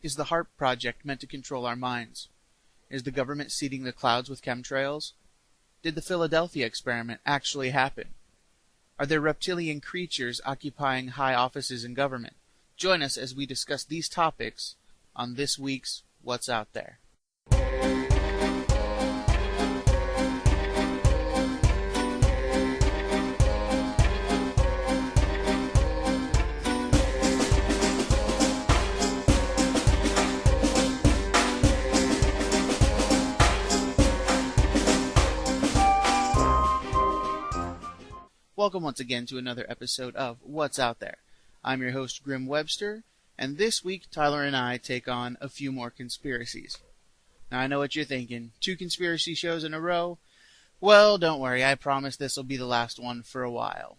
Is the HARP project meant to control our minds? Is the government seeding the clouds with chemtrails? Did the Philadelphia experiment actually happen? Are there reptilian creatures occupying high offices in government? Join us as we discuss these topics on this week's What's Out There. Welcome once again to another episode of What's Out There. I'm your host, Grim Webster, and this week Tyler and I take on a few more conspiracies. Now I know what you're thinking, 2 conspiracy shows in a row? Well, don't worry, I promise this will be the last one for a while.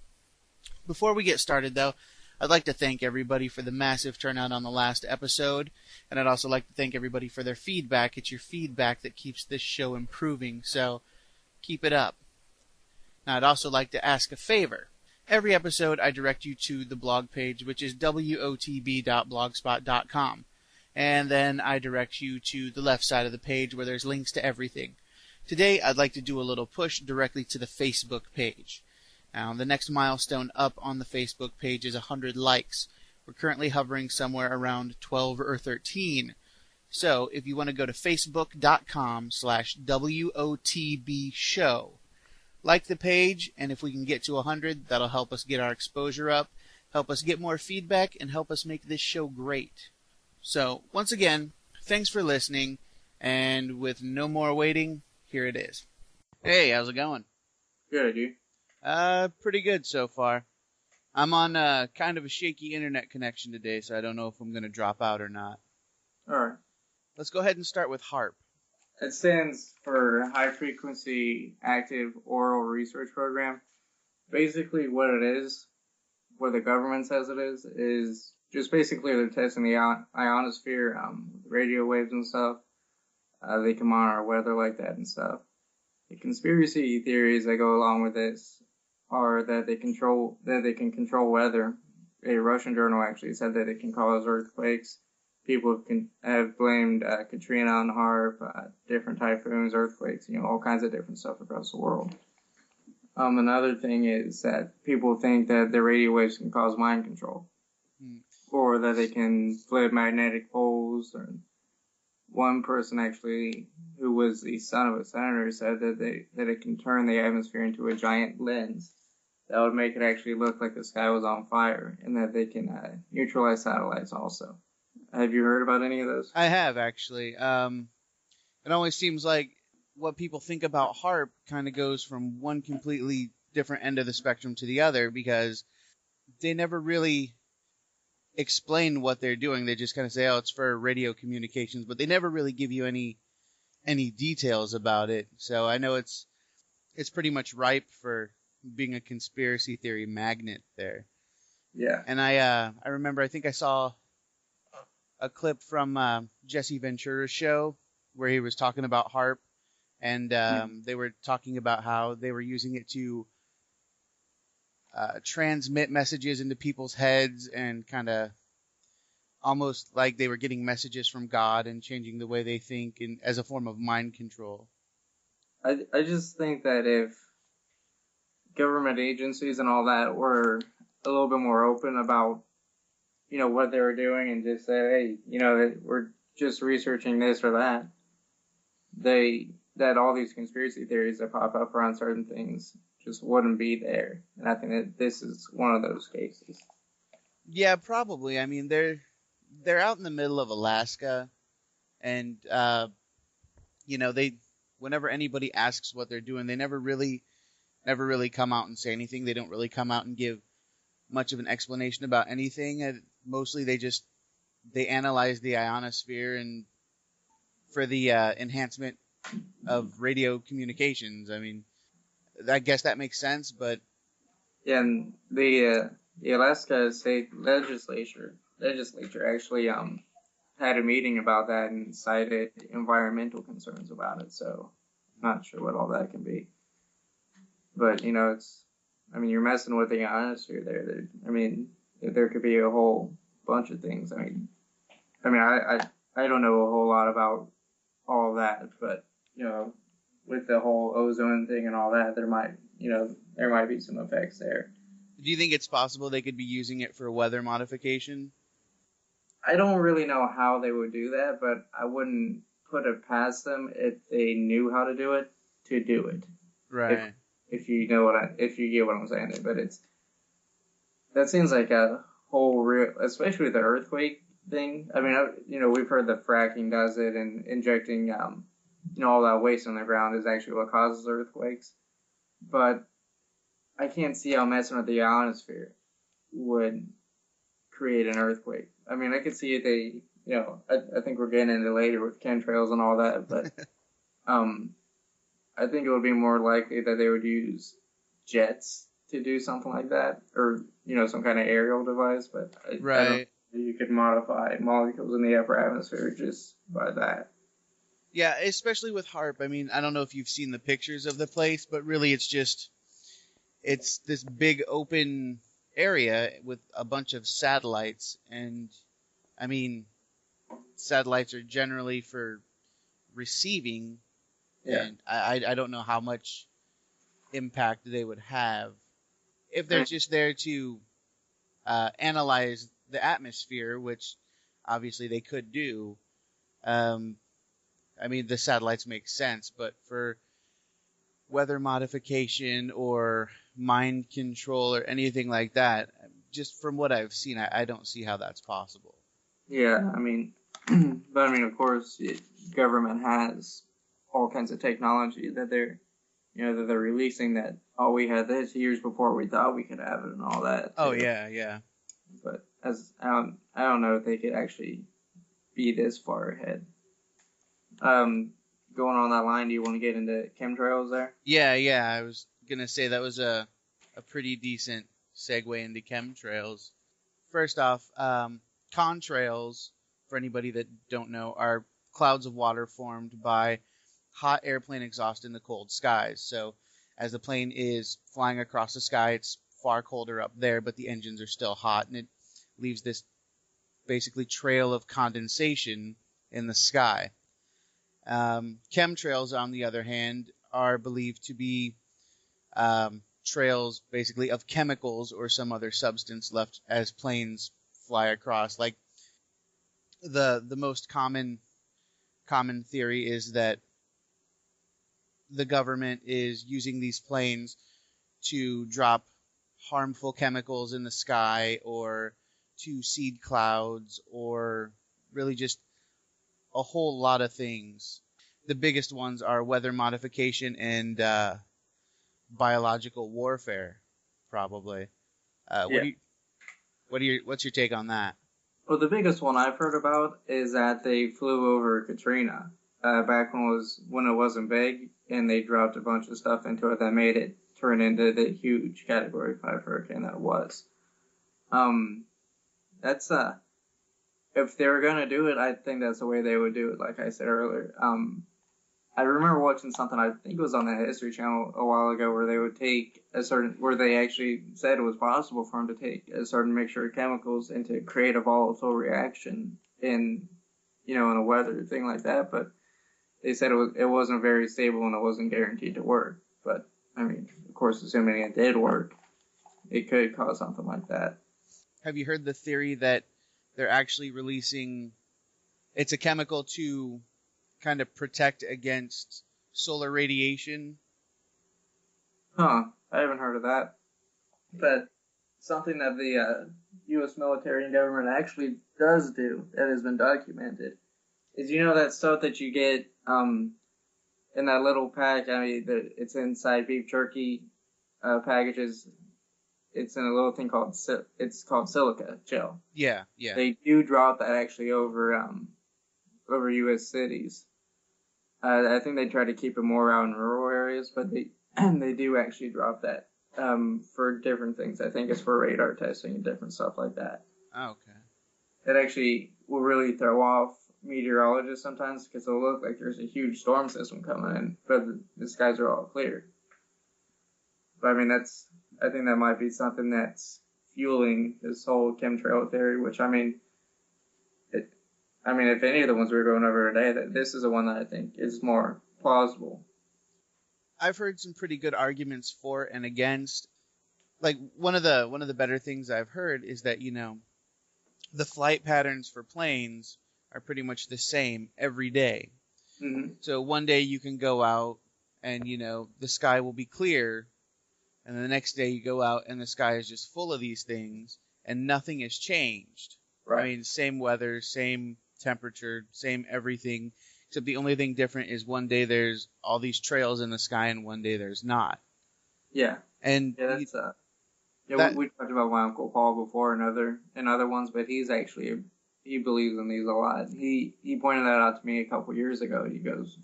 Before we get started though, I'd like to thank everybody for the massive turnout on the last episode, and I'd also like to thank everybody for their feedback. It's your feedback that keeps this show improving, so keep it up. Now, I'd also like to ask a favor. Every episode, I direct you to the blog page, which is wotb.blogspot.com. And then I direct you to the left side of the page where there's links to everything. Today, I'd like to do a little push directly to the Facebook page. Now, the next milestone up on the Facebook page is 100 likes. We're currently hovering somewhere around 12 or 13. So, if you want to go to facebook.com/WOTB show, like the page, and if we can get to 100, that'll help us get our exposure up, help us get more feedback, and help us make this show great. So, once again, thanks for listening, and with no more waiting, here it is. Hey, how's it going? Good, you? Pretty good so far. I'm on kind of a shaky internet connection today, so I don't know if I'm going to drop out or not. Alright. Let's go ahead and start with HARP. It stands for High Frequency Active Oral Research Program. Basically what it is, what the government says it is just basically they're testing the ionosphere, radio waves and stuff. They can monitor weather like that and stuff. The conspiracy theories that go along with this are that they can control weather. A Russian journal actually said that it can cause earthquakes. People have blamed Katrina on HARP, different typhoons, earthquakes, all kinds of different stuff across the world. Another thing is that people think that the radio waves can cause mind control, or that they can flip magnetic poles. Or one person actually, who was the son of a senator, said that it can turn the atmosphere into a giant lens that would make it actually look like the sky was on fire, and that they can neutralize satellites also. Have you heard about any of those? I have, actually. It always seems like what people think about HARP kind of goes from one completely different end of the spectrum to the other, because they never really explain what they're doing. They just kind of say, oh, it's for radio communications, but they never really give you any details about it. So I know it's pretty much ripe for being a conspiracy theory magnet there. Yeah. And I remember, I think I saw a clip from Jesse Ventura's show where he was talking about HARP, and they were talking about how they were using it to transmit messages into people's heads, and kind of almost like they were getting messages from God and changing the way they think, and as a form of mind control. I just think that if government agencies and all that were a little bit more open about what they were doing, and just say, hey, we're just researching this or that, that all these conspiracy theories that pop up around certain things just wouldn't be there. And I think that this is one of those cases. Yeah, probably. I mean, they're out in the middle of Alaska, and they, whenever anybody asks what they're doing, they never really come out and say anything. They don't really come out and give much of an explanation about anything. And mostly they analyze the ionosphere and for the enhancement of radio communications. I mean, I guess that makes sense, but yeah, and the Alaska State Legislature actually had a meeting about that and cited environmental concerns about it. So I'm not sure what all that can be, but you're messing with the ionosphere there. There could be a whole bunch of things. I mean, I mean, I don't know a whole lot about all that, but with the whole ozone thing and all that, there might be some effects there. Do you think it's possible they could be using it for weather modification? I don't really know how they would do that, but I wouldn't put it past them if they knew how to do it to do it. Right. If you get what I'm saying there, but that seems like a whole real, especially with the earthquake thing. I mean, we've heard that fracking does it, and injecting, all that waste on the ground is actually what causes earthquakes. But I can't see how messing with the ionosphere would create an earthquake. I mean, I could see if I think we're getting into later with chemtrails and all that, but I think it would be more likely that they would use jets to do something like that, or some kind of aerial device. But I don't think you could modify molecules in the upper atmosphere just by that. Yeah, especially with HAARP. I mean, I don't know if you've seen the pictures of the place, but really it's this big open area with a bunch of satellites. And I mean, satellites are generally for receiving. Yeah. And I don't know how much impact they would have if they're just there to analyze the atmosphere, which obviously they could do. I mean, the satellites make sense, but for weather modification or mind control or anything like that, just from what I've seen, I don't see how that's possible. Yeah, I mean, but I mean, of course, government has all kinds of technology that they're releasing that, oh, we had this years before we thought we could have it and all that. Oh, yeah. But I don't know if they could actually be this far ahead. Going on that line, do you want to get into chemtrails there? Yeah. I was gonna say that was a pretty decent segue into chemtrails. First off, contrails, for anybody that don't know, are clouds of water formed by hot airplane exhaust in the cold skies. So as the plane is flying across the sky, it's far colder up there, but the engines are still hot, and it leaves this basically trail of condensation in the sky. Chemtrails, on the other hand, are believed to be trails basically of chemicals or some other substance left as planes fly across. Like the most common theory is that the government is using these planes to drop harmful chemicals in the sky or to seed clouds or really just a whole lot of things. The biggest ones are weather modification and biological warfare, probably. Yeah. What's your take on that? Well, the biggest one I've heard about is that they flew over Katrina back when it wasn't big, and they dropped a bunch of stuff into it that made it turn into the huge Category 5 hurricane that it was. That's if they were gonna do it, I think that's the way they would do it. Like I said earlier, I remember watching something, I think it was on the History Channel a while ago, where they would take where they actually said it was possible for them to take a certain mixture of chemicals and to create a volatile reaction in a weather thing like that. But they said it wasn't very stable and it wasn't guaranteed to work. But I mean, of course, assuming it did work, it could cause something like that. Have you heard the theory that they're actually releasing? It's a chemical to kind of protect against solar radiation. Huh, I haven't heard of that. But something that the U.S. military and government actually does do that has been documented is that stuff that you get in that little pack. I mean, it's inside beef jerky packages. It's in a little thing called silica gel. Yeah. They do drop that actually over U.S. cities. I think they try to keep it more out in rural areas, but they do actually drop that for different things. I think it's for radar testing and different stuff like that. Oh, okay. It actually will really throw off meteorologists sometimes because it'll look like there's a huge storm system coming in, but the skies are all clear. But I mean, I think that might be something that's fueling this whole chemtrail theory, which I mean, I mean, if any of the ones we were going over today, that this is the one that I think is more plausible. I've heard some pretty good arguments for and against. Like one of the better things I've heard is that, the flight patterns for planes are pretty much the same every day. Mm-hmm. So one day you can go out and, the sky will be clear, and the next day you go out and the sky is just full of these things and nothing has changed. Right. I mean, same weather, same temperature, same everything, except the only thing different is one day there's all these trails in the sky and one day there's not. Yeah. And Yeah, that's we talked about my Uncle Paul before and other ones, but he believes in these a lot. He pointed that out to me a couple years ago. He goes,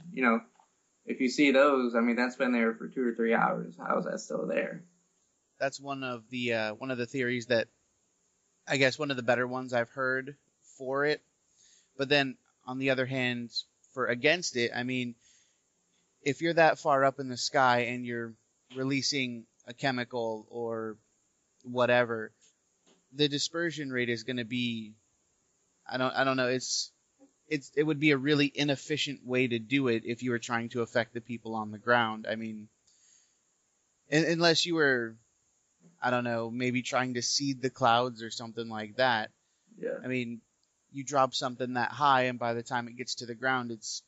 if you see those, I mean, that's been there for 2 or 3 hours. How is that still there? that's one of the theories that, I guess, one of the better ones I've heard for it. But then on the other hand, for against it, I mean, if you're that far up in the sky and you're releasing a chemical or whatever, the dispersion rate is going to be, I don't know, it would be a really inefficient way to do it if you were trying to affect the people on the ground. I mean, unless you were, I don't know, maybe trying to seed the clouds or something like that. Yeah. I mean, you drop something that high and by the time it gets to the ground, it's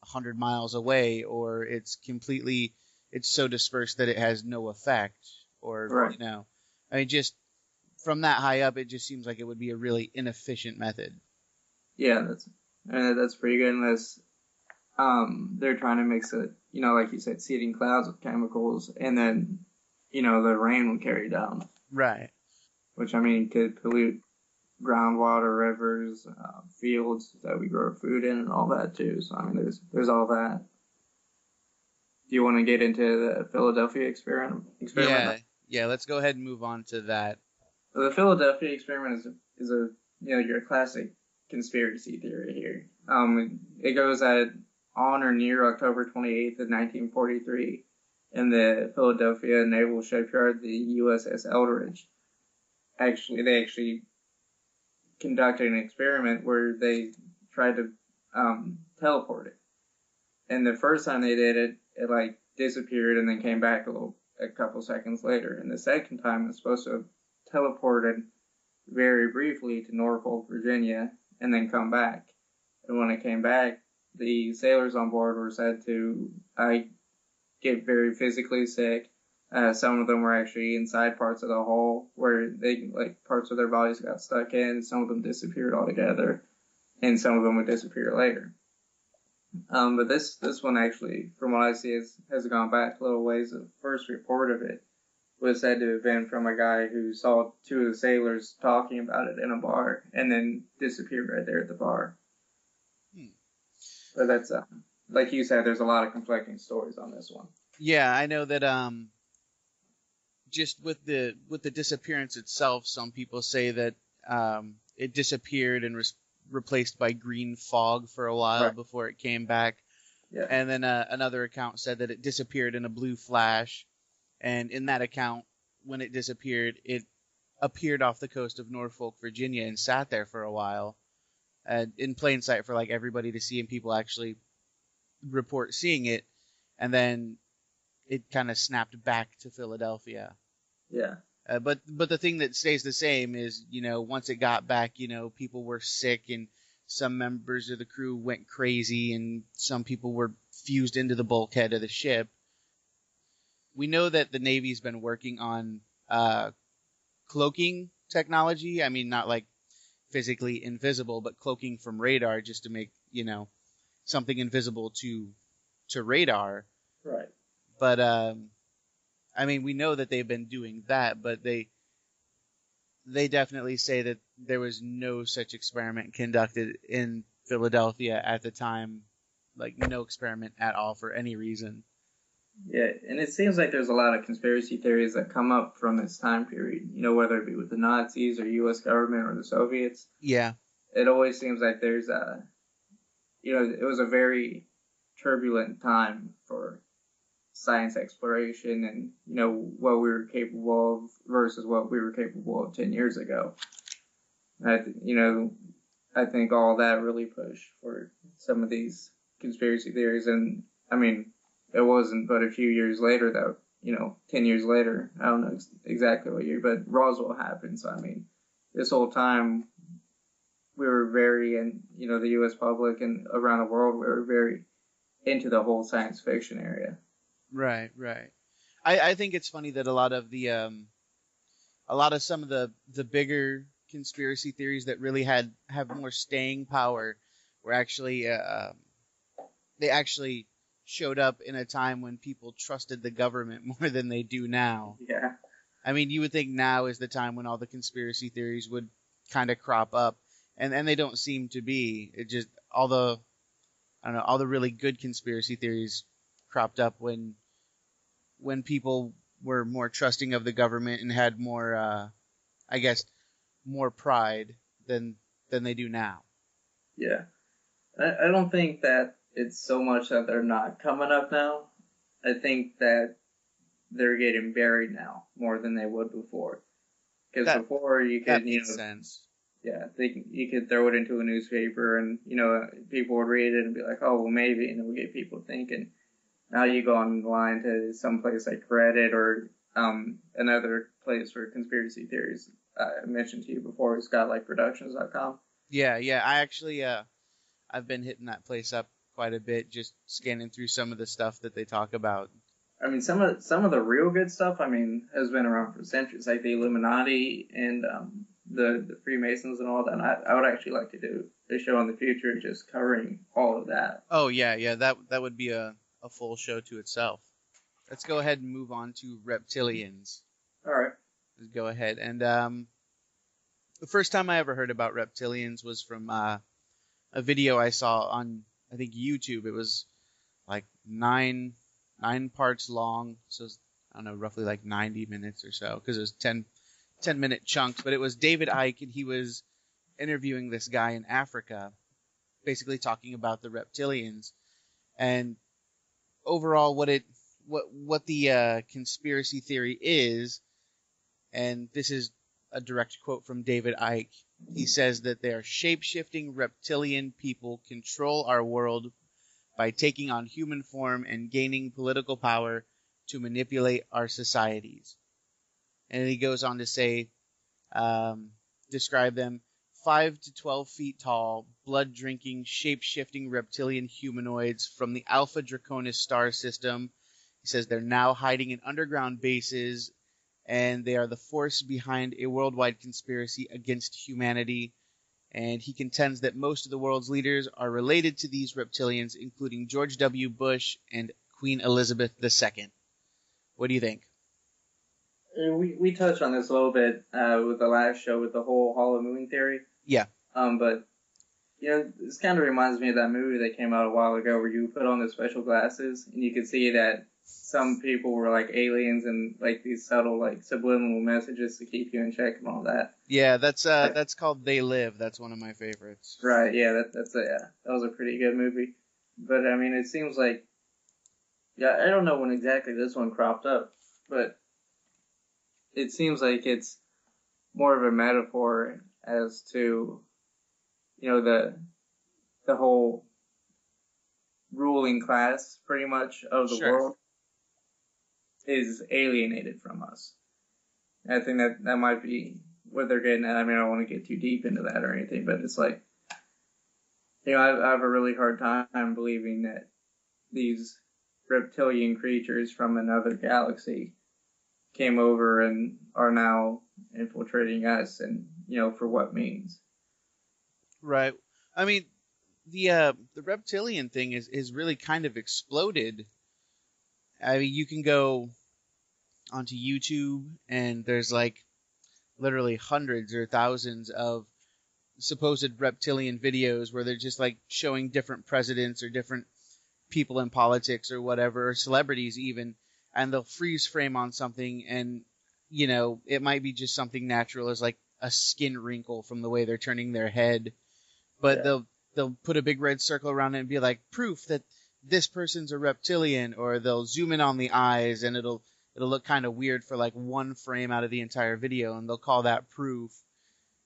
100 miles away, or it's so dispersed that it has no effect, or, Right. I mean, just from that high up, it just seems like it would be a really inefficient method. Yeah, that's pretty good unless they're trying to mix it, like you said, seeding clouds with chemicals, and then, the rain will carry down. Right. Which, I mean, could pollute groundwater, rivers, fields that we grow food in, and all that too. So, I mean, there's all that. Do you want to get into the Philadelphia experiment? Yeah. Let's go ahead and move on to that. So the Philadelphia experiment is your classic conspiracy theory here. It goes at on or near October 28th of 1943 in the Philadelphia Naval Shipyard, the USS Eldridge. They actually conducted an experiment where they tried to teleport it. And the first time they did it, it like disappeared and then came back a couple seconds later. And the second time, it's supposed to have teleported very briefly to Norfolk, Virginia, and then come back. And when it came back, the sailors on board were said to get very physically sick. Some of them were actually inside parts of the hull where parts of their bodies got stuck in. Some of them disappeared altogether, and some of them would disappear later. But this one actually, from what I see, has gone back a little ways. The first report of it was said to have been from a guy who saw two of the sailors talking about it in a bar and then disappeared right there at the bar. But that's, like you said, there's a lot of conflicting stories on this one. Yeah, I know that just with the disappearance itself, some people say that it disappeared and was replaced by green fog for a while before it came back. Yeah. And then another account said that it disappeared in a blue flash. And in that account, when it disappeared, it appeared off the coast of Norfolk, Virginia, and sat there for a while, in plain sight for like everybody to see, and people actually report seeing it. And then it kind of snapped back to Philadelphia. Yeah. But the thing that stays the same is, once it got back, people were sick and some members of the crew went crazy and some people were fused into the bulkhead of the ship. We know that the Navy's been working on cloaking technology. I mean, not like physically invisible, but cloaking from radar just to make, something invisible to radar. Right. But, I mean, we know that they've been doing that, but they definitely say that there was no such experiment conducted in Philadelphia at the time, like no experiment at all for any reason. Yeah, and it seems like there's a lot of conspiracy theories that come up from this time period, whether it be with the Nazis or U.S. government or the Soviets. Yeah. It always seems like there's it was a very turbulent time for science exploration and, what we were capable of versus what we were capable of 10 years ago. I think all that really pushed for some of these conspiracy theories. And I mean, it wasn't but a few years later that, 10 years later, I don't know exactly what year, but Roswell happened. So, I mean, this whole time we were very, and, the U.S. public and around the world, we were very into the whole science fiction area. Right, right. I think it's funny that a lot of some of the bigger conspiracy theories that really have more staying power were actually they actually showed up in a time when people trusted the government more than they do now. Yeah. I mean, you would think now is the time when all the conspiracy theories would kind of crop up, and they don't seem to be. It just all the really good conspiracy theories cropped up when people were more trusting of the government and had more, I guess, more pride than they do now. Yeah. I don't think that it's so much that they're not coming up now. I think that they're getting buried now more than they would before. Because before you could, that makes sense. Yeah, you could throw it into a newspaper and, people would read it and be like, oh, well, maybe, and it would get people thinking. Now you go online to some place like Reddit or another place for conspiracy theories. I mentioned to you before, SkylightProductions.com. Yeah, I actually I've been hitting that place up quite a bit, just scanning through some of the stuff that they talk about. I mean, some of the real good stuff, I mean, has been around for centuries, like the Illuminati and the Freemasons and all that. And I would actually like to do a show in the future just covering all of that. Oh yeah, that would be a full show to itself. Let's go ahead and move on to reptilians. All right. Let's go ahead. And the first time I ever heard about reptilians was from a video I saw on, I think, YouTube. It was like nine parts long, so I don't know, roughly like 90 minutes or so, because it was 10-minute chunks. But it was David Icke, and he was interviewing this guy in Africa, basically talking about the reptilians and overall what the conspiracy theory is. And this is a direct quote from David Icke. He says that they are shape-shifting reptilian people control our world by taking on human form and gaining political power to manipulate our societies. And he goes on to say, describe them 5 to 12 feet tall, blood-drinking, shape-shifting reptilian humanoids from the Alpha Draconis star system. He says they're now hiding in underground bases, and they are the force behind a worldwide conspiracy against humanity. And he contends that most of the world's leaders are related to these reptilians, including George W. Bush and Queen Elizabeth II. What do you think? We touched on this a little bit with the last show with the whole hollow moon theory. Yeah. But, this kind of reminds me of that movie that came out a while ago where you put on the special glasses and you could see that some people were like aliens and like these subtle like subliminal messages to keep you in check and all that. Yeah, that's called They Live. That's one of my favorites. Right. Yeah. That was a pretty good movie. But I mean, it seems like, I don't know when exactly this one cropped up, but it seems like it's more of a metaphor as to, the whole ruling class pretty much of the world is alienated from us. And I think that might be what they're getting at. I mean, I don't want to get too deep into that or anything, but it's like, I have a really hard time believing that these reptilian creatures from another galaxy came over and are now infiltrating us, and for what means. Right. I mean, the reptilian thing is really kind of exploded. I mean, you can go onto YouTube and there's like literally hundreds or thousands of supposed reptilian videos where they're just like showing different presidents or different people in politics or whatever, or celebrities even, and they'll freeze frame on something, and it might be just something natural as like a skin wrinkle from the way they're turning their head, but they'll put a big red circle around it and be like proof that this person's a reptilian, or they'll zoom in on the eyes and it'll look kind of weird for like one frame out of the entire video, and they'll call that proof.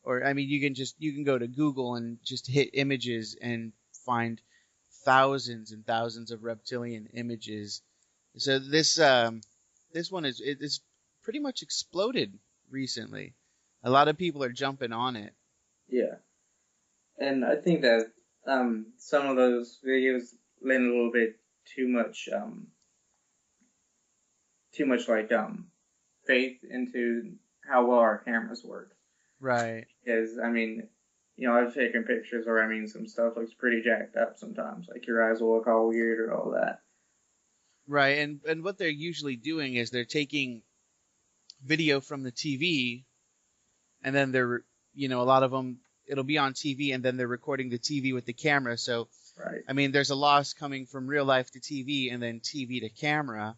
or I mean, you can go to Google and just hit images and find thousands and thousands of reptilian images. So this one is pretty much exploded recently. A lot of people are jumping on it. Yeah, and I think that some of those videos lend a little bit too much like faith into how well our cameras work. Right. Because I mean, I've taken pictures where I mean some stuff looks pretty jacked up sometimes. Like your eyes will look all weird or all that. Right, and what they're usually doing is they're taking video from the TV, and then they're, a lot of them, it'll be on TV, and then they're recording the TV with the camera. So, right. I mean, there's a loss coming from real life to TV, and then TV to camera,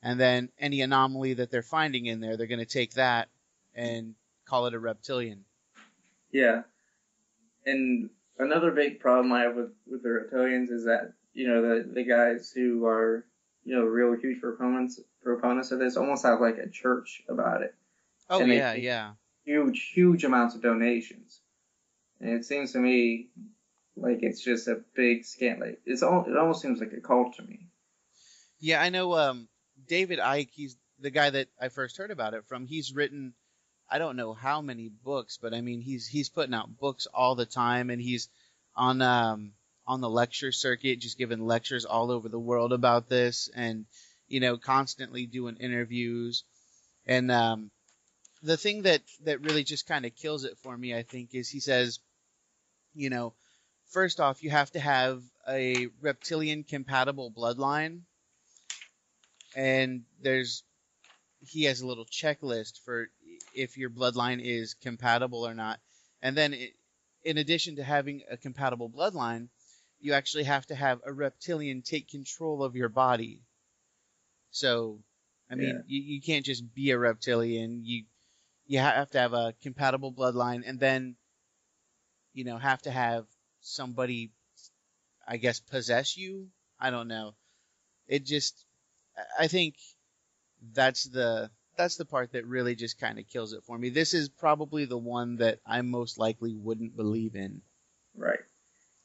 and then any anomaly that they're finding in there, they're going to take that and call it a reptilian. Yeah, and another big problem I have with the reptilians is that the guys who are real huge proponents of this almost have like a church about it. Oh, and yeah. Huge amounts of donations. And it seems to me like it's just a big scam. Like it almost seems like a cult to me. Yeah, I know David Icke, he's the guy that I first heard about it from. He's written, I don't know how many books, but I mean he's putting out books all the time, and he's on the lecture circuit, just giving lectures all over the world about this, and constantly doing interviews. And the thing that really just kind of kills it for me, I think, is he says, first off, you have to have a reptilian compatible bloodline, and he has a little checklist for if your bloodline is compatible or not. And then in addition to having a compatible bloodline, you actually have to have a reptilian take control of your body. So, I mean, you can't just be a reptilian. You have to have a compatible bloodline, and then, have to have somebody, I guess, possess you. I don't know. I think that's the part that really just kind of kills it for me. This is probably the one that I most likely wouldn't believe in. Right.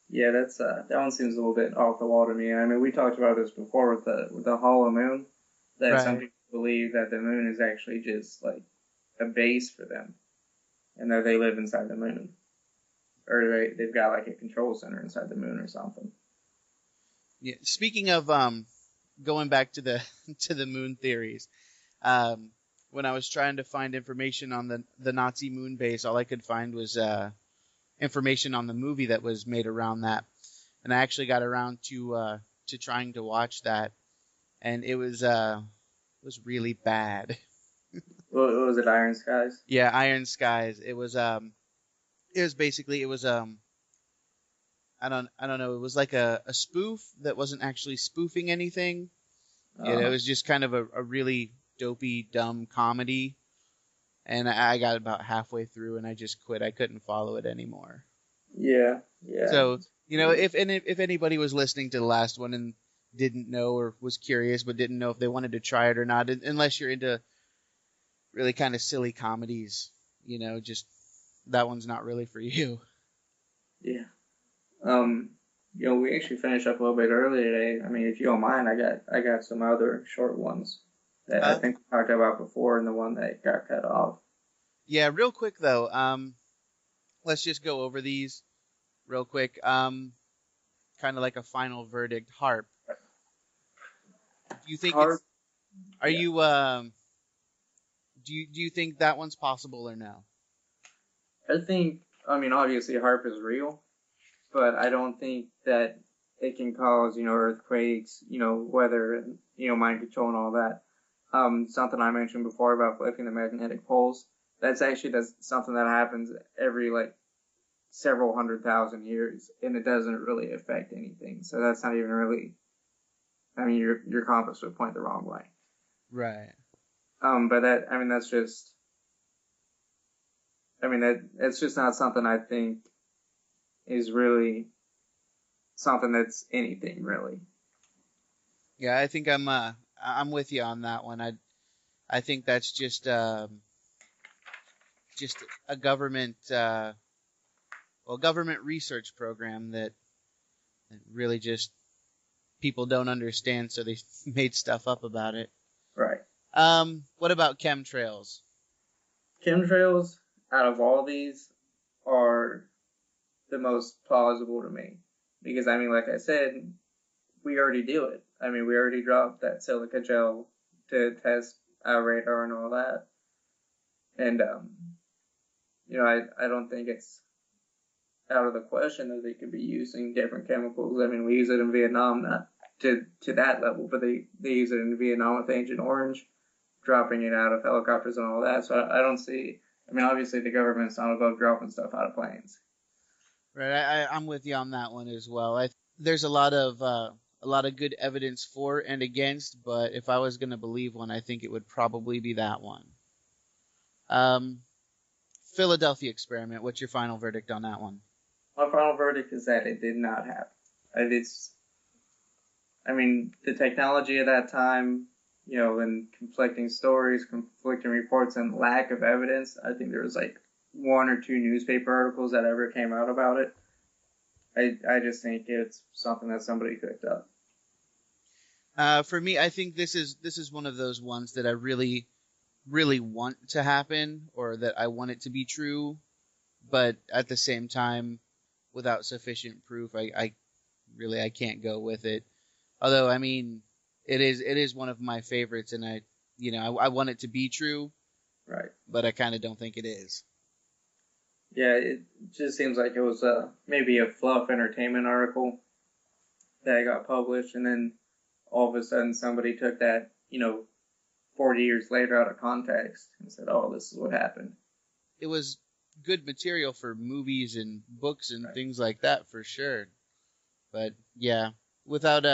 Yeah, that one seems a little bit off the wall to me. I mean, we talked about this before with the hollow moon. That some people believe that the moon is actually just like a base for them, and that they live inside the moon, or they've got like a control center inside the moon or something. Yeah. Speaking of going back to the moon theories, when I was trying to find information on the Nazi moon base, all I could find was information on the movie that was made around that, and I actually got around to trying to watch that, and it was really bad. What was it, Iron Skies? Yeah, Iron Skies. It was basically I don't know. It was like a spoof that wasn't actually spoofing anything. It was just kind of a really dopey, dumb comedy. And I got about halfway through and I just quit. I couldn't follow it anymore. Yeah. So, if anybody was listening to the last one and didn't know or was curious but didn't know if they wanted to try it or not, unless you're into really kind of silly comedies, just that one's not really for you. Yeah. We actually finished up a little bit early today. I mean, if you don't mind, I got some other short ones that I think we talked about before, and the one that got cut off. Yeah, real quick though. Let's just go over these real quick. Kind of like a final verdict. HAARP. Do you think HAARP? Do you think that one's possible or no? I mean, obviously HAARP is real, but I don't think that it can cause, earthquakes, weather, and, mind control and all that. Something I mentioned before about flipping the magnetic poles, that's something that happens every, several 100,000 years, and it doesn't really affect anything. So that's not even really, I mean, your compass would point the wrong way. Right. But that's just not something I think is really something that's anything really. Yeah, I think I'm with you on that one. I think that's just just a government government research program that really just people don't understand, so they made stuff up about it. Right. What about chemtrails? Chemtrails, out of all these, are the most plausible to me. Because, I mean, like I said, we already do it. I mean, we already dropped that silica gel to test our radar and all that. And, I don't think it's out of the question that they could be using different chemicals. I mean, we use it in Vietnam, not to that level, but they use it in Vietnam with Agent Orange, dropping it out of helicopters and all that. So I don't see. I mean, obviously the government's not above dropping stuff out of planes. Right, I'm with you on that one as well. There's a lot of good evidence for and against, but if I was going to believe one, I think it would probably be that one. Philadelphia experiment. What's your final verdict on that one? My final verdict is that it did not happen. The technology at that time, and conflicting stories, conflicting reports, and lack of evidence. I think there was like one or two newspaper articles that ever came out about it. I just think it's something that somebody cooked up. For me, I think this is one of those ones that I really, really want to happen, or that I want it to be true, but at the same time, without sufficient proof, I can't go with it. Although, I mean, it is one of my favorites, and I want it to be true, right? But I kind of don't think it is. Yeah, it just seems like it was maybe a fluff entertainment article that got published, and then all of a sudden somebody took that, 40 years later out of context and said, "Oh, this is what happened." It was good material for movies and books and right. things like that for sure, but yeah, without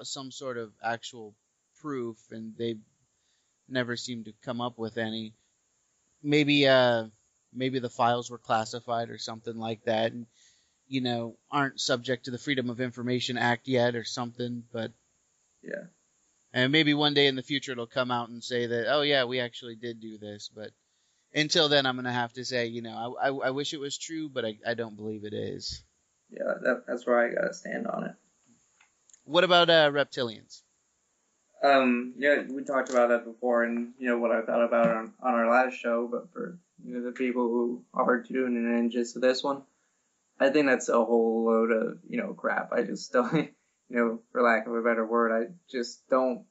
some sort of actual proof, and they never seem to come up with any. Maybe the files were classified or something like that, and aren't subject to the Freedom of Information Act yet or something. But yeah, and maybe one day in the future it'll come out and say that, oh yeah, we actually did do this. But until then, I'm gonna have to say, I wish it was true, but I don't believe it is. Yeah, that's where I gotta stand on it. What about reptilians? Yeah, we talked about that before, and what I thought about it on our last show. But for the people who are tuning in just to this one, I think that's a whole load of crap. I just don't, for lack of a better word, I just don't.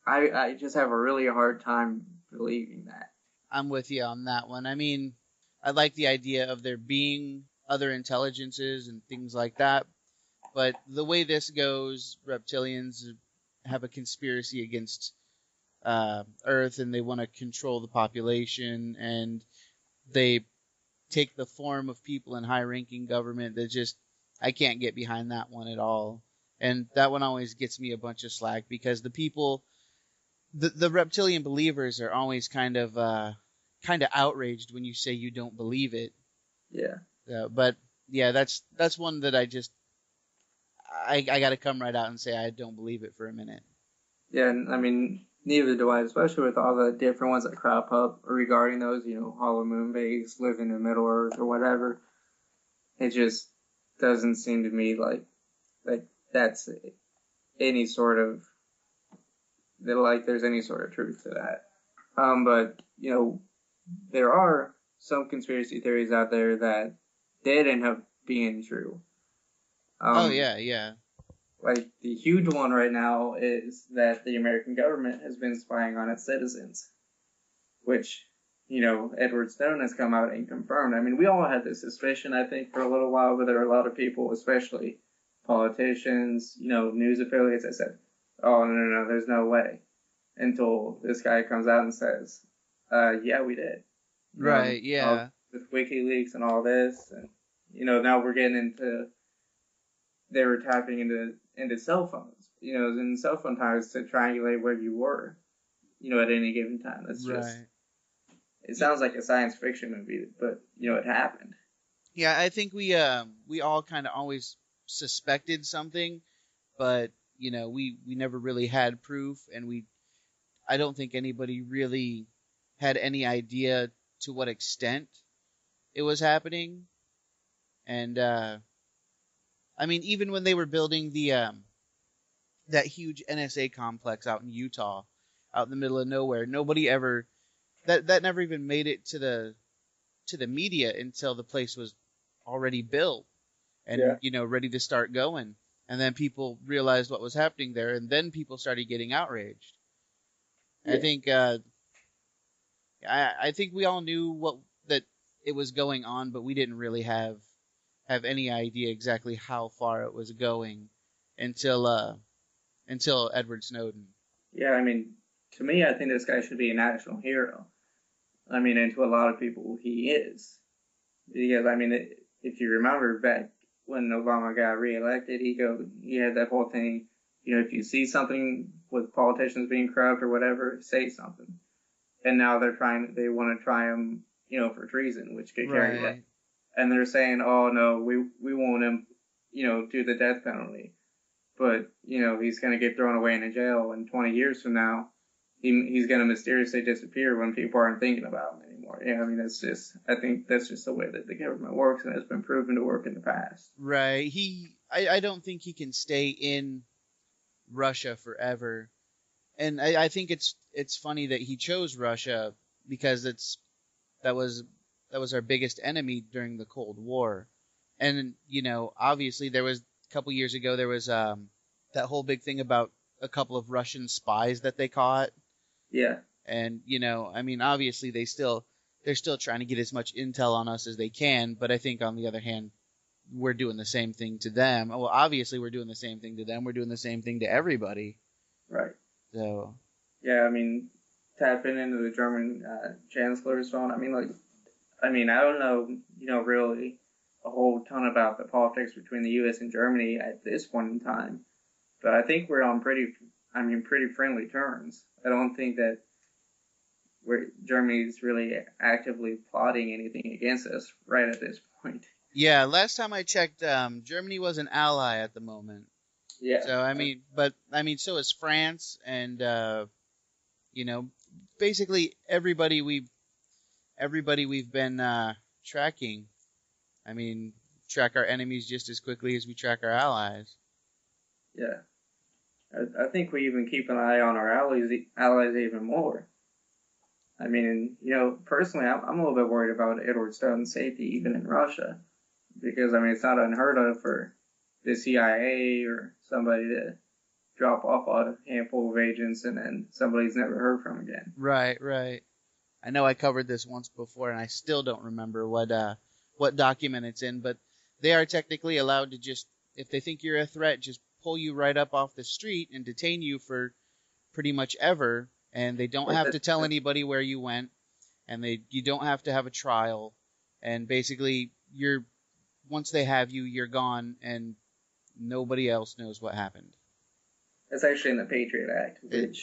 I just have a really hard time believing that. I'm with you on that one. I mean, I like the idea of there being other intelligences and things like that, but the way this goes, reptilians have a conspiracy against Earth, and they want to control the population, and they take the form of people in high-ranking government. That just, I can't get behind that one at all. And that one always gets me a bunch of slack, because the people, the reptilian believers are always kind of outraged when you say you don't believe it. Yeah. But yeah, that's one that I got to come right out and say I don't believe it for a minute. Yeah, and I mean, neither do I, especially with all the different ones that crop up regarding those, hollow moon base, living in Middle Earth, or whatever. It just doesn't seem to me like that's any sort of, there's any sort of truth to that. But, there are some conspiracy theories out there that did end up being true. Oh, yeah. Like, the huge one right now is that the American government has been spying on its citizens, which, Edward Snowden has come out and confirmed. I mean, we all had this suspicion, I think, for a little while, but there are a lot of people, especially politicians, news affiliates, that said, "Oh, no, there's no way," until this guy comes out and says, "Yeah, we did." Right, yeah. With WikiLeaks and all this, and, now we're getting into, they were tapping into cell phones, in cell phone towers to triangulate where you were, at any given time. That's just, it sounds like a science fiction movie, but, it happened. Yeah, I think we all kind of always suspected something, but, we never really had proof, and I don't think anybody really had any idea to what extent it was happening. And I mean, even when they were building the that huge NSA complex out in Utah, out in the middle of nowhere, nobody ever that never even made it to the media until the place was already built and ready to start going. And then people realized what was happening there, and then people started getting outraged. Yeah. I think we all knew that it was going on, but we didn't really have any idea exactly how far it was going until Edward Snowden. Yeah, I mean, to me, I think this guy should be a national hero. I mean, and to a lot of people, he is. Because, I mean, if you remember back when Obama got reelected, he had that whole thing, if you see something with politicians being corrupt or whatever, say something. And now they want to try him, for treason, which could carry that. And they're saying, oh, no, we won't him, do the death penalty. But, he's going to get thrown away in a jail, and 20 years from now, he's going to mysteriously disappear when people aren't thinking about him anymore. Yeah, I mean, I think that's just the way that the government works, and it's been proven to work in the past. Right. I don't think he can stay in Russia forever. And I think it's funny that he chose Russia because that was our biggest enemy during the Cold War. And, obviously there was a couple years ago, there was that whole big thing about a couple of Russian spies that they caught. Yeah. And, I mean, obviously they're still trying to get as much intel on us as they can. But I think on the other hand, we're doing the same thing to them. Well, obviously we're doing the same thing to them. We're doing the same thing to everybody. Right. So. Yeah, I mean, tapping into the German chancellor's phone. I don't know, really a whole ton about the politics between the U.S. and Germany at this point in time. But I think we're on pretty friendly terms. I don't think that Germany's really actively plotting anything against us right at this point. Yeah, last time I checked, Germany was an ally at the moment. Yeah. So so is France, and basically everybody we've been tracking. I mean, track our enemies just as quickly as we track our allies. Yeah. I think we even keep an eye on our allies even more. I mean, personally, I'm a little bit worried about Edward Snowden's safety even in Russia. Because, I mean, it's not unheard of for the CIA or somebody to drop off a handful of agents and then somebody's never heard from again. Right. I know I covered this once before, and I still don't remember what document it's in, but they are technically allowed to just, if they think you're a threat, just pull you right up off the street and detain you for pretty much ever, and they don't have to tell anybody where you went, and you don't have to have a trial, and basically once they have you, you're gone, and nobody else knows what happened. It's actually in the Patriot Act.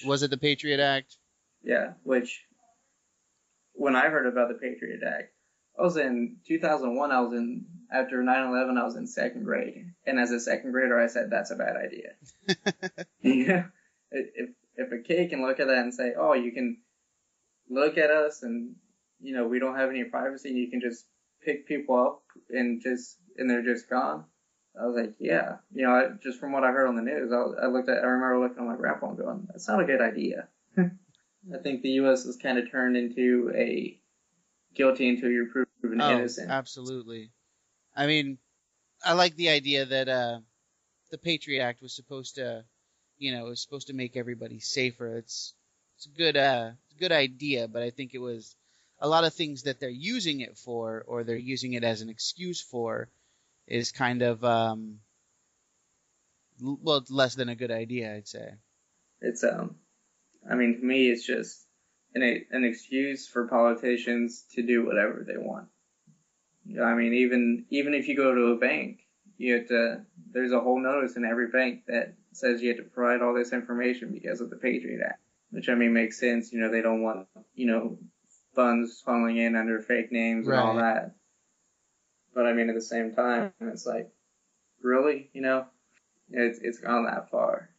Was it the Patriot Act? Yeah, which, when I heard about the Patriot Act, I was in 2001, after 9/11, I was in second grade. And as a second grader, I said, that's a bad idea. Yeah. If a kid can look at that and say, oh, you can look at us and, we don't have any privacy, and you can just pick people up and they're just gone. I was like, yeah, just from what I heard on the news, I remember looking at my grandpa and going, that's not a good idea. I think the U.S. has kind of turned into a guilty until you're proven innocent. Absolutely. I mean, I like the idea that the Patriot Act was supposed to, make everybody safer. It's a good idea, but I think it was a lot of things that they're using it for, or they're using it as an excuse for, is kind of less than a good idea, I'd say. It's to me, it's just an excuse for politicians to do whatever they want. Even if you go to a bank, there's a whole notice in every bank that says you have to provide all this information because of the Patriot Act, which makes sense. They don't want funds funneling in under fake names and all that. But at the same time, it's like, really, it's gone that far.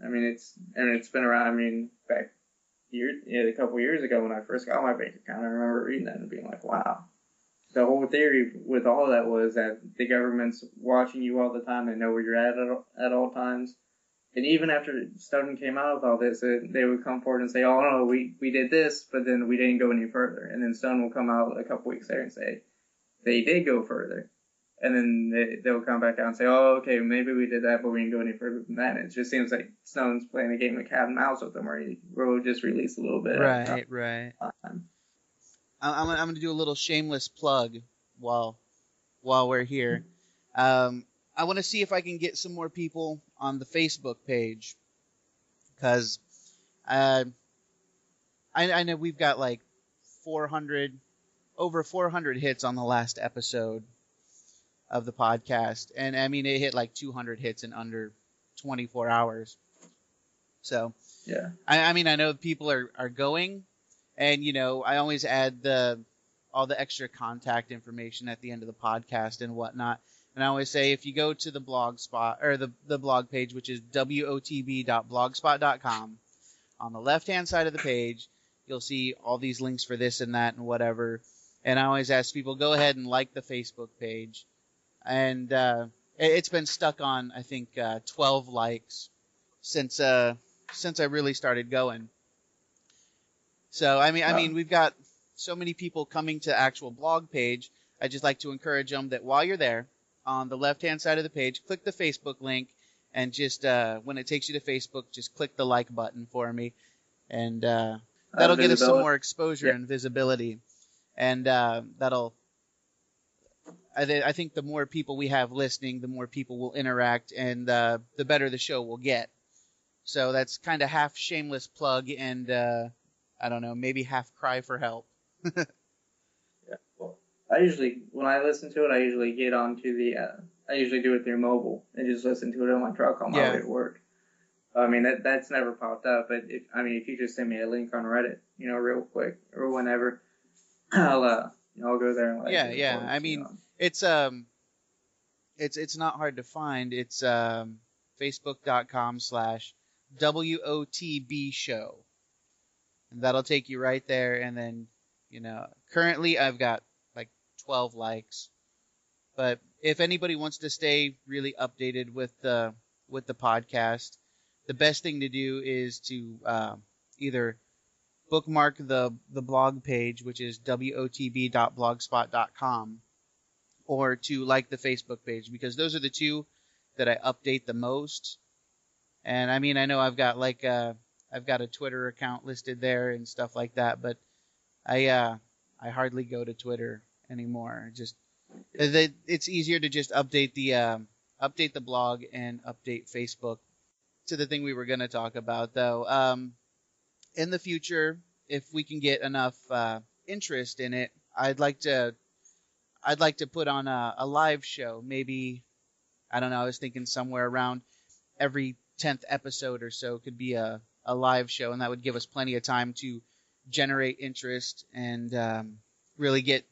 It's been around. Back a couple years ago when I first got my bank account. I remember reading that and being like, wow. The whole theory with all of that was that the government's watching you all the time. They know where you're at all times. And even after Snowden came out with all this, they would come forward and say, oh, no, we did this, but then we didn't go any further. And then Snowden will come out a couple weeks later and say, they did go further. And then they'll come back out and say, oh, okay, maybe we did that, but we didn't go any further than that. And it just seems like Snowden's playing a game of cat and mouse with them, where he'll just release a little bit. Right. I'm going to do a little shameless plug while we're here. I want to see if I can get some more people on the Facebook page, because I know we've got like over 400 hits on the last episode of the podcast, and I mean it hit like 200 hits in under 24 hours. So yeah, I mean I know people are going, and I always add all the extra contact information at the end of the podcast and whatnot. And I always say, if you go to the blog spot, or the blog page, which is wotb.blogspot.com, on the left-hand side of the page, you'll see all these links for this and that and whatever. And I always ask people, go ahead and like the Facebook page. And it's been stuck on, I think, 12 likes since I really started going. So I mean, we've got so many people coming to the actual blog page. I just like to encourage them that while you're there, on the left-hand side of the page, click the Facebook link, and just when it takes you to Facebook, just click the like button for me, and that'll get us some more exposure and visibility, and I think the more people we have listening, the more people will interact, and the better the show will get. So that's kind of half shameless plug, and I don't know, maybe half cry for help. Yeah, well, when I listen to it, I usually get onto I usually do it through mobile and just listen to it on my truck on my way to work. I mean, that's never popped up, but if you just send me a link on Reddit, real quick or whenever, I'll go there and Yeah. I mean, it's not hard to find. It's facebook.com/WOTB show, and that'll take you right there. And then, currently I've got 12 likes, but if anybody wants to stay really updated with the podcast, the best thing to do is to either bookmark the blog page, which is wotb.blogspot.com, or to like the Facebook page, because those are the two that I update the most. And I mean, I know I've got a Twitter account listed there and stuff like that, but I hardly go to Twitter anymore. It's easier to just update the blog and update Facebook. To the thing we were going to talk about, though, in the future, if we can get enough interest in it, I'd like to put on a live show. Maybe, I don't know, I was thinking somewhere around every 10th episode or so could be a live show, and that would give us plenty of time to generate interest and really get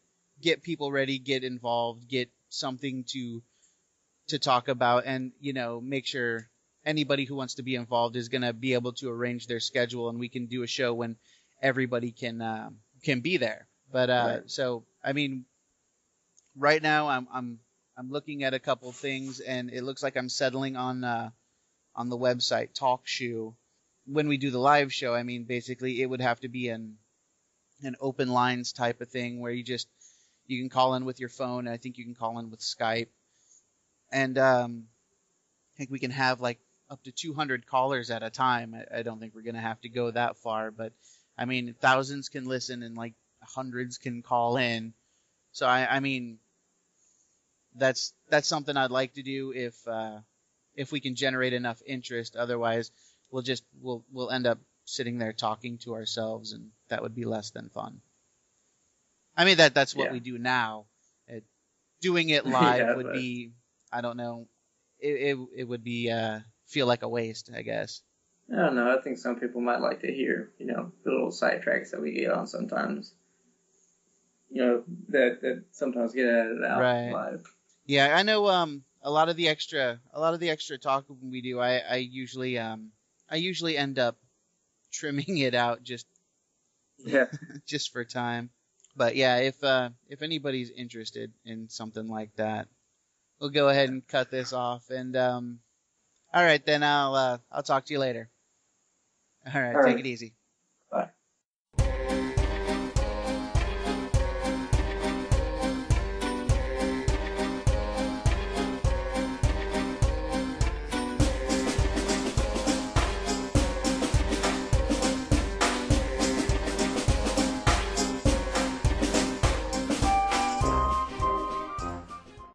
people ready, get involved, get something to talk about, and make sure anybody who wants to be involved is going to be able to arrange their schedule, and we can do a show when everybody can be there. But right. So I mean, right now I'm looking at a couple things, and it looks like I'm settling on the website TalkShoe. When we do the live show, I mean, basically it would have to be an open lines type of thing where you can call in with your phone. I think you can call in with Skype, and I think we can have up to 200 callers at a time. I don't think we're going to have to go that far, but I mean, thousands can listen and hundreds can call in. So I mean, that's something I'd like to do if we can generate enough interest. Otherwise, we'll end up sitting there talking to ourselves, and that would be less than fun. I mean, that's what we do now. Doing it live would be, I don't know, it would be feel like a waste, I guess. I don't know. I think some people might like to hear, the little sidetracks that we get on sometimes. That sometimes get edited out live. Yeah, I know. A lot of the extra talk we do, I usually end up trimming it out just Yeah. just for time. But yeah, if anybody's interested in something like that, we'll go ahead and cut this off. And all right, then I'll talk to you later. All right, All take right. it easy. Bye.